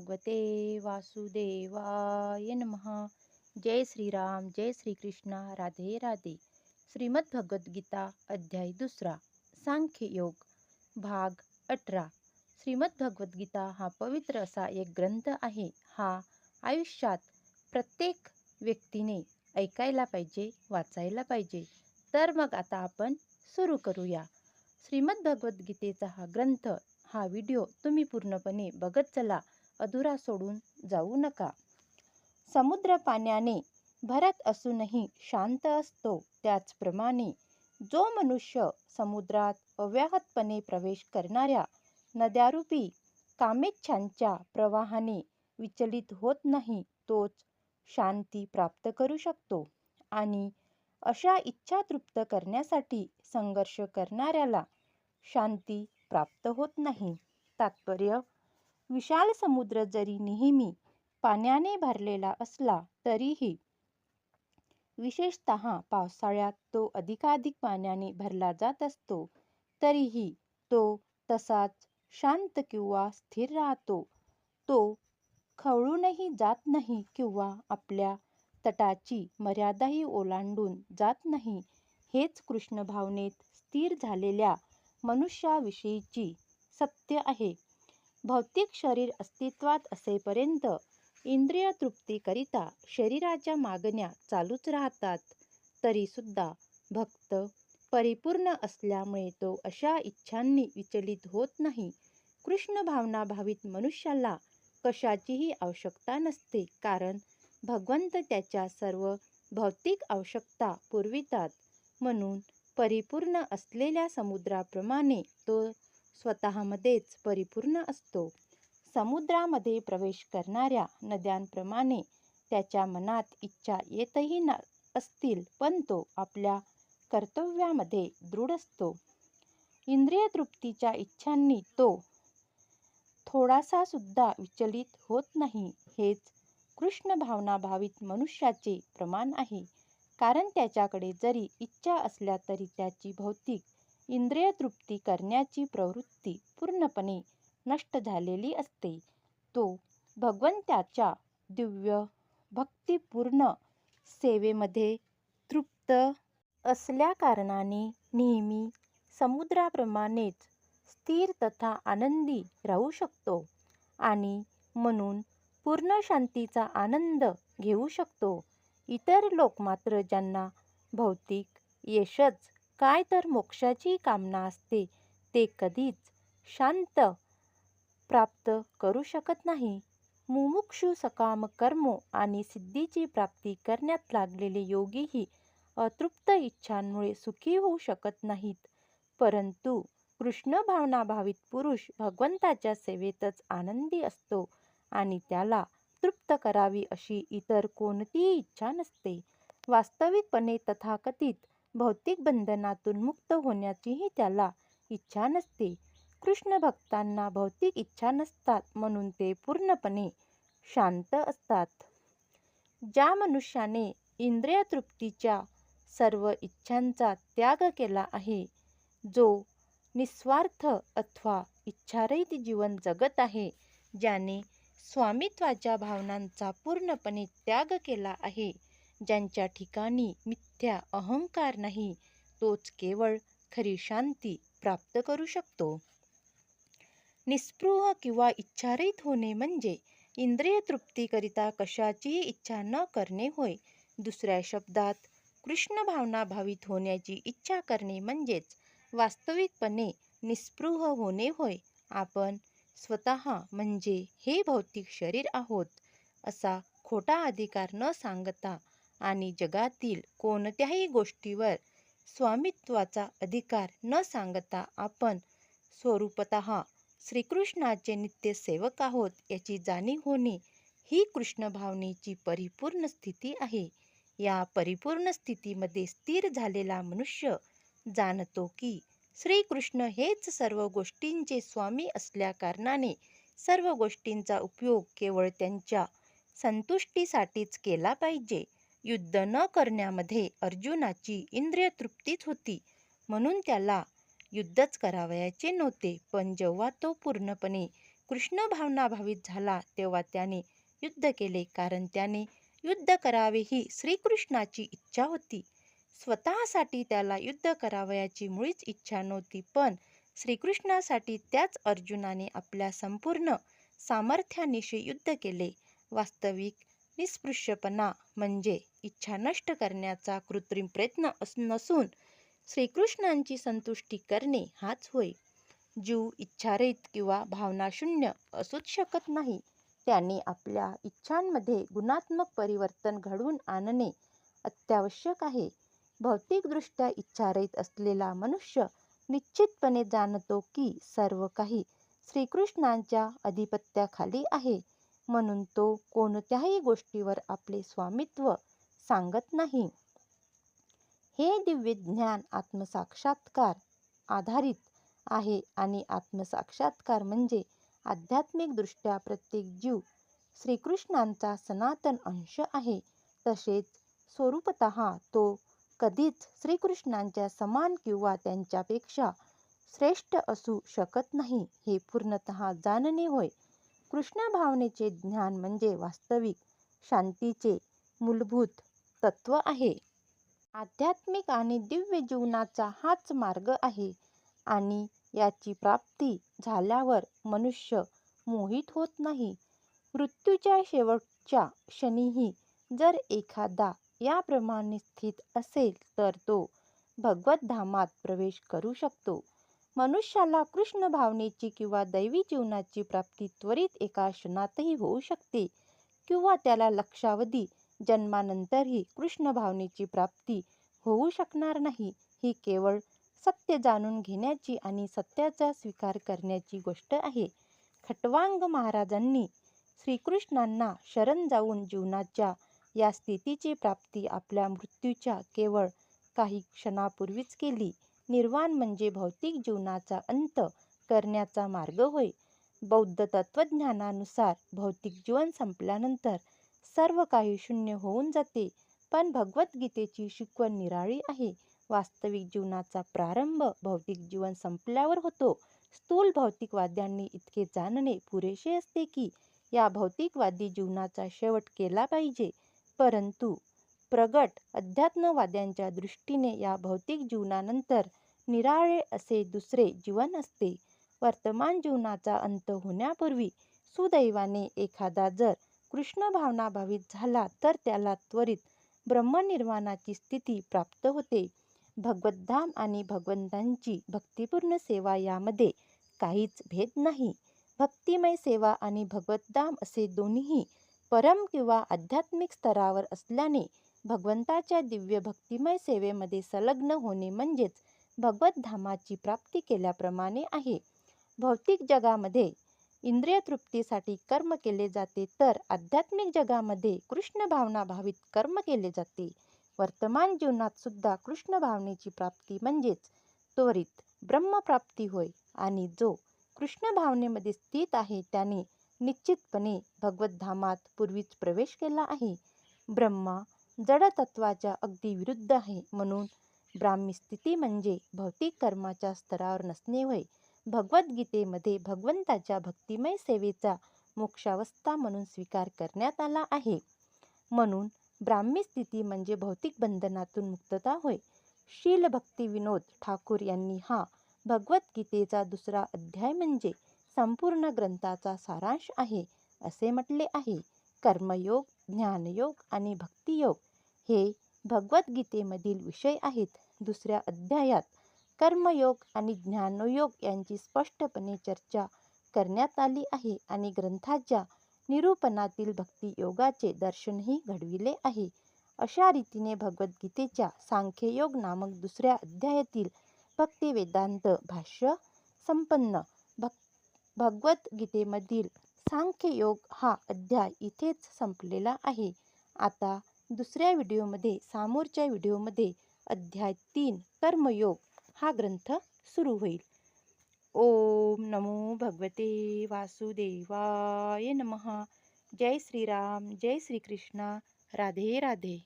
भगवते वासुदेवाय नमः. जय श्रीराम, जय श्रीकृष्ण, राधे राधे. श्रीमद भगवद्गीता अध्याय 2, सांख्य योग, भाग 18. श्रीमद भगवद्गीता हा पवित्र असा एक ग्रंथ आहे. हा आयुष्यात प्रत्येक व्यक्तीने ऐकायला पाहिजे, वाचायला पाहिजे. तर मग आता आपण सुरू करूया. श्रीमद भगवद्गीतेचा हा ग्रंथ, हा व्हिडिओ तुम्ही पूर्णपणे बघत चला, अधुरा सोडून जाऊ नका. समुद्र पाण्याने भरत असूनही शांत असतो, त्याचप्रमाणे जो मनुष्य समुद्रात अव्याहतपणे प्रवेश करणाऱ्या नद्यारूपी कामेच्छांच्या प्रवाहाने विचलित होत नाही, तोच शांती प्राप्त करू शकतो. आणि अशा इच्छा तृप्त करण्यासाठी संघर्ष करणाऱ्याला शांती प्राप्त होत नाही. तात्पर्य: विशाल समुद्र जरी नेहमी पाण्याने भरलेला असला तरीही, विशेषतः पावसाळ्यात तो अधिकाधिक पाण्याने भरला जात असतो, तरीही तो तसाच शांत किंवा स्थिर राहतो. तो खवळूनही जात नाही किंवा आपल्या तटाची मर्यादाही ओलांडून जात नाही. हेच कृष्ण भावनेत स्थिर झालेल्या मनुष्याविषयीची सत्य आहे. भौतिक शरीर अस्तित्वात असेपर्यंत इंद्रिय तृप्तीकरिता शरीराच्या मागण्या चालूच राहतात. तरीसुद्धा भक्त परिपूर्ण असल्यामुळे तो अशा इच्छांनी विचलित होत नाही. कृष्ण भावना भावित मनुष्याला कशाचीही आवश्यकता नसते, कारण भगवंत त्याच्या सर्व भौतिक आवश्यकता पुरवितात. म्हणून परिपूर्ण असलेल्या समुद्राप्रमाणे तो स्वतःमध्येच परिपूर्ण असतो. समुद्रामध्ये प्रवेश करणाऱ्या नद्यांप्रमाणे त्याच्या मनात इच्छा येतही असतील, पण तो आपल्या कर्तव्यामध्ये दृढ असतो. इंद्रिय तृप्तीच्या इच्छांनी तो थोडासा सुद्धा विचलित होत नाही. हेच कृष्ण भावना भावित मनुष्याचे प्रमाण आहे. कारण त्याच्याकडे जरी इच्छा असल्या तरी त्याची भौतिक इंद्रिय तृप्ती करण्याची प्रवृत्ती पूर्णपणे नष्ट झालेली असते. तो भगवंताच्या दिव्य भक्तिपूर्ण सेवेमध्ये तृप्त असल्याकारणाने नेहमी समुद्राप्रमाणेच स्थिर तथा आनंदी राहू शकतो आणि म्हणून पूर्ण शांतीचा आनंद घेऊ शकतो. इतर लोक मात्र, ज्यांना भौतिक यशच काय तर मोक्षाची कामना असते, ते कधीच शांत प्राप्त करू शकत नाही. मुमुक्षु सकाम कर्म आणि सिद्धीची प्राप्ती करण्यात लागलेले योगीही अतृप्त इच्छांमुळे सुखी होऊ शकत नाहीत. परंतु कृष्ण भावना भावित पुरुष भगवंताच्या सेवेतच आनंदी असतो आणि त्याला तृप्त करावी अशी इतर कोणतीही इच्छा नसते. वास्तविकपणे तथाकथित भौतिक बंधनातून मुक्त होण्याचीही त्याला इच्छा नसते. कृष्ण भक्तांना भौतिक इच्छा नसतात, म्हणून ते पूर्णपणे शांत असतात. ज्या मनुष्याने इंद्रिय तृप्तीच्या सर्व इच्छांचा त्याग केला आहे, जो निस्वार्थ अथवा इच्छारहित जीवन जगत आहे, ज्याने स्वामित्वाच्या भावनांचा पूर्णपणे त्याग केला आहे, ज्यांच्या ठिकाणी मिथ्या अहंकार नाही, तोच केवळ खरी शांती प्राप्त करू शकतो. निस्पृह किंवा इच्छारहित होणे म्हणजे इंद्रिय तृप्तीकरिता कशाचीही इच्छा न करणे होय. दुसऱ्या शब्दात, कृष्ण भावना भावित होण्याची इच्छा करणे म्हणजेच वास्तविकपणे निस्पृह होणे होय. आपण स्वतः म्हणजे हे भौतिक शरीर आहोत असा खोटा अधिकार न सांगता आणि जगातील कोणत्याही गोष्टीवर स्वामित्वाचा अधिकार न सांगता आपण स्वरूपतः श्रीकृष्णाचे नित्य सेवक आहोत याची जाणीव होणे ही कृष्ण भावनेची परिपूर्ण स्थिती आहे. या परिपूर्ण स्थितीमध्ये स्थिर झालेला मनुष्य जाणतो की श्रीकृष्ण हेच सर्व गोष्टींचे स्वामी असल्याकारणाने सर्व गोष्टींचा उपयोग केवळ त्यांच्या संतुष्टीसाठीच केला पाहिजे. युद्ध न करण्यामध्ये अर्जुनाची इंद्रिय तृप्तीच होती, म्हणून त्याला युद्धच करावयाचे नव्हते. पण जेव्हा तो पूर्णपणे कृष्ण भावनाभावित झाला तेव्हा त्याने युद्ध केले, कारण त्याने युद्ध करावे ही श्रीकृष्णाची इच्छा होती. स्वतःसाठी त्याला युद्ध करावयाची मुळीच इच्छा नव्हती, पण श्रीकृष्णासाठी त्याच अर्जुनाने आपल्या संपूर्ण सामर्थ्यानिशी युद्ध केले. वास्तविक निस्पृहपणा म्हणजे इच्छा नष्ट करण्याचा कृत्रिम प्रयत्न नसून श्रीकृष्णांची संतुष्टी करणे हाच होय. जीव इच्छारहित किंवा भावनाशून्य असूच शकत नाही. त्याने आपल्या इच्छांमध्ये गुणात्मक परिवर्तन घडवून आणणे अत्यावश्यक आहे. भौतिकदृष्ट्या इच्छारहित असलेला मनुष्य निश्चितपणे जाणतो की सर्व काही श्रीकृष्णांच्या अधिपत्याखाली आहे, म्हणून तो कोणत्याही गोष्टीवर आपले स्वामित्व सांगत नाही. हे दिव्य ज्ञान आत्मसाक्षात्कार आधारित आहे आणि आत्मसाक्षात्कार म्हणजे आध्यात्मिकदृष्ट्या प्रत्येक जीव श्रीकृष्णांचा सनातन अंश आहे. तसेच स्वरूपतः तो कधीच श्रीकृष्णांच्या समान किंवा त्यांच्यापेक्षा श्रेष्ठ असू शकत नाही, हे पूर्णतः जाणणे होय. कृष्ण भावनेचे ज्ञान म्हणजे वास्तविक शांतीचे मूलभूत तत्व आहे. आध्यात्मिक आणि दिव्य जीवनाचा हाच मार्ग आहे आणि याची प्राप्ती झाल्यावर मनुष्य मोहित होत नाही. मृत्यूच्या शेवटच्या क्षणीही जर एखादा याप्रमाणे स्थित असेल तर तो भगवद्धामात प्रवेश करू शकतो. मनुष्याला कृष्ण भावनेची किंवा दैवी जीवनाची प्राप्ती त्वरित एका क्षणातही होऊ शकते किंवा त्याला लक्षावधी जन्मानंतरही कृष्ण भावनेची प्राप्ती होऊ शकणार नाही. ही केवळ सत्य जाणून घेण्याची आणि सत्याचा स्वीकार करण्याची गोष्ट आहे. खट्वांग महाराजांनी श्रीकृष्णांना शरण जाऊन जीवनाच्या या स्थितीची प्राप्ती आपल्या मृत्यूच्या केवळ काही क्षणापूर्वीच केली. निर्वाण म्हणजे भौतिक जीवनाचा अंत करण्याचा मार्ग होय. बौद्ध तत्त्वज्ञानानुसार भौतिक जीवन संपल्यानंतर सर्व काही शून्य होऊन जाते, पण भगवद्गीतेची शिकवण निराळी आहे. वास्तविक जीवनाचा प्रारंभ भौतिक जीवन संपल्यावर होतो. स्थूल भौतिकवाद्यांनी इतके जाणणे पुरेसे असते की या भौतिकवादी जीवनाचा शेवट केला पाहिजे, परंतु प्रगट अध्यात्मवाद्यांच्या दृष्टीने या भौतिक जीवनानंतर निराळे असे दुसरे जीवन असते. वर्तमान जीवनाचा अंत होण्यापूर्वी सुदैवाने एखादा जर कृष्ण भावनाभावित झाला तर त्याला त्वरित ब्रह्मनिर्वाणाची स्थिती प्राप्त होते. भगवद्धाम आणि भगवंतांची भक्तिपूर्ण सेवा यामध्ये काहीच भेद नाही. भक्तिमय सेवा आणि भगवद्धाम असे दोन्हीही परम किंवा आध्यात्मिक स्तरावर असल्याने भगवंताच्या दिव्य भक्तिमय सेवेमध्ये संलग्न होणे म्हणजेच भगवद्धामाची प्राप्ती केल्याप्रमाणे आहे. भौतिक जगामध्ये इंद्रिय तृप्तीसाठी कर्म केले जाते, तर आध्यात्मिक जगामध्ये कृष्ण भावनाभावित कर्म केले जाते. वर्तमान जीवनात सुद्धा कृष्ण भावनेची प्राप्ती म्हणजेच त्वरित ब्रह्मप्राप्ती होय आणि जो कृष्ण भावनेमध्ये स्थित आहे त्याने निश्चितपणे भगवद्धामात पूर्वीच प्रवेश केला आहे. ब्रह्मा जडतत्वाच्या अगदी विरुद्ध आहे, म्हणून ब्राह्मी स्थिती म्हणजे भौतिक कर्माच्या स्तरावर नसणे होय. भगवद्गीतेमध्ये भगवंताच्या भक्तिमय सेवेचा मोक्षावस्था म्हणून स्वीकार करण्यात आला आहे. म्हणून ब्राह्मी स्थिती म्हणजे भौतिक बंधनातून मुक्तता होय. शील भक्ती विनोद ठाकूर यांनी हा भगवद्गीतेचा दुसरा अध्याय म्हणजे संपूर्ण ग्रंथाचा सारांश आहे असे म्हटले आहे. कर्मयोग, ज्ञानयोग आणि भक्तियोग हे भगवद्गीतेमधील विषय आहेत. दुसऱ्या अध्यायात कर्मयोग आणि ज्ञानयोग यांची स्पष्टपणे चर्चा करण्यात आली आहे आणि ग्रंथाच्या निरूपणातील भक्तियोगाचे दर्शनही घडविले आहे. अशा रीतीने भगवद्गीतेच्या सांख्ययोग नामक दुसऱ्या अध्यायातील भक्तिवेदांत भाष्य संपन्न. भगवद्गीतेमधील सांख्ययोग हा अध्याय इथेच संपलेला आहे. आता दुसऱ्या व्हिडिओमध्ये समोरच्या व्हिडिओमध्ये अध्याय 3 कर्मयोग हा ग्रंथ सुरू होईल. ओम नमो भगवते वासुदेवाय नमः. जय श्रीराम, जय श्रीकृष्ण. राधे राधे.